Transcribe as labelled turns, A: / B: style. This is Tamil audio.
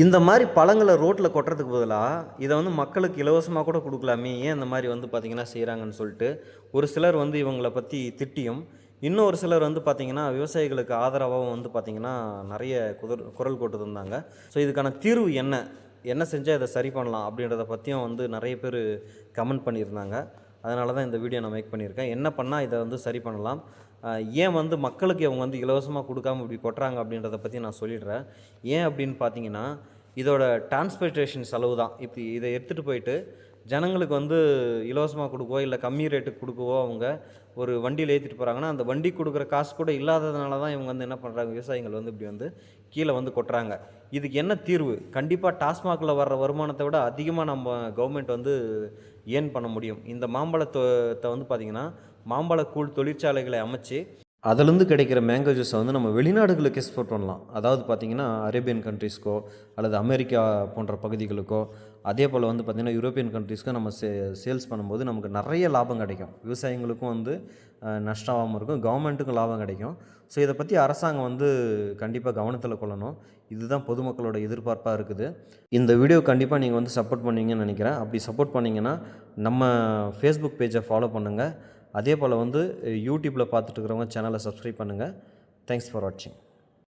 A: இந்த மாதிரி பழங்களை ரோட்டில் கொட்டுறதுக்கு பதிலாக இதை வந்து மக்களுக்கு இலவசமாக கூட கொடுக்கலாமே, ஏன் இந்த மாதிரி வந்து பார்த்திங்கன்னா செய்கிறாங்கன்னு சொல்லிட்டு ஒரு சிலர் வந்து இவங்கள பற்றி திட்டியும், இன்னொரு சிலர் வந்து பார்த்திங்கன்னா விவசாயிகளுக்கு ஆதரவாகவும் வந்து பார்த்திங்கன்னா நிறைய குரல் கொடுத்துட்டு இருந்தாங்க. ஸோ இதுக்கான தீர்வு என்ன, என்ன செஞ்சால் இதை சரி பண்ணலாம் அப்படின்றத பற்றியும் வந்து நிறைய பேர் கமெண்ட் பண்ணியிருந்தாங்க. அதனால தான் இந்த வீடியோ நான் மேக் பண்ணியிருக்கேன். என்ன பண்ணால் இதை வந்து சரி பண்ணலாம், ஏன் வந்து மக்களுக்கு இவங்க வந்து இலவசமாக கொடுக்காம இப்படி கொட்டுறாங்க அப்படின்றத பற்றி நான் சொல்லிடுறேன். ஏன் அப்படின்னு பார்த்தீங்கன்னா, இதோட டிரான்ஸ்போர்ட்டேஷன் செலவு தான். இப்போ இதை எடுத்துகிட்டு போயிட்டு ஜனங்களுக்கு வந்து இலவசமாக கொடுக்கவோ இல்லை கம்மி ரேட்டுக்கு கொடுக்கவோ அவங்க ஒரு வண்டியில் ஏற்றிட்டு போகிறாங்கன்னா, அந்த வண்டி கொடுக்குற காசு கூட இல்லாததுனால தான் இவங்க வந்து என்ன பண்ணுறாங்க, விவசாயிகள் வந்து இப்படி வந்து கீழே வந்து கொட்டுறாங்க. இதுக்கு என்ன தீர்வு? கண்டிப்பாக டாஸ்மாகில் வர்ற வருமானத்தை விட அதிகமாக நம்ம கவர்மெண்ட் வந்து ஏர்ன் பண்ண முடியும். இந்த மாம்பழத்தை வந்து பார்த்திங்கன்னா மாம்பழக்கூழ் தொழிற்சாலைகளை அமைச்சு அதிலேருந்து கிடைக்கிற மேங்கோ ஜூஸை வந்து நம்ம வெளிநாடுகளுக்கு எக்ஸ்போர்ட் பண்ணலாம். அதாவது பார்த்திங்கன்னா அரேபியன் கண்ட்ரீஸ்க்கோ அல்லது அமெரிக்கா போன்ற பகுதிகளுக்கோ, அதே போல் வந்து பார்த்திங்கன்னா யூரோப்பியன் கண்ட்ரீஸ்க்கோ நம்ம சேல்ஸ் பண்ணும்போது நமக்கு நிறைய லாபம் கிடைக்கும். விவசாயிகளுக்கும் வந்து நஷ்டமாகவும் இருக்கும், கவர்மெண்ட்டுக்கும் லாபம் கிடைக்கும். ஸோ இதை பற்றி அரசாங்கம் வந்து கண்டிப்பாக கவனத்தில் கொள்ளணும். இதுதான் பொதுமக்களோட எதிர்பார்ப்பாக இருக்குது. இந்த வீடியோ கண்டிப்பாக நீங்கள் வந்து சப்போர்ட் பண்ணுவீங்கன்னு நினைக்கிறேன். அப்படி சப்போர்ட் பண்ணிங்கன்னா நம்ம ஃபேஸ்புக் பேஜை ஃபாலோ பண்ணுங்கள். அதே போல் வந்து யூடியூப்பில் பார்த்துட்டு இருக்கிறவங்க சேனலை சப்ஸ்கிரைப் பண்ணுங்கள். தேங்க்ஸ் ஃபார் வாட்சிங்.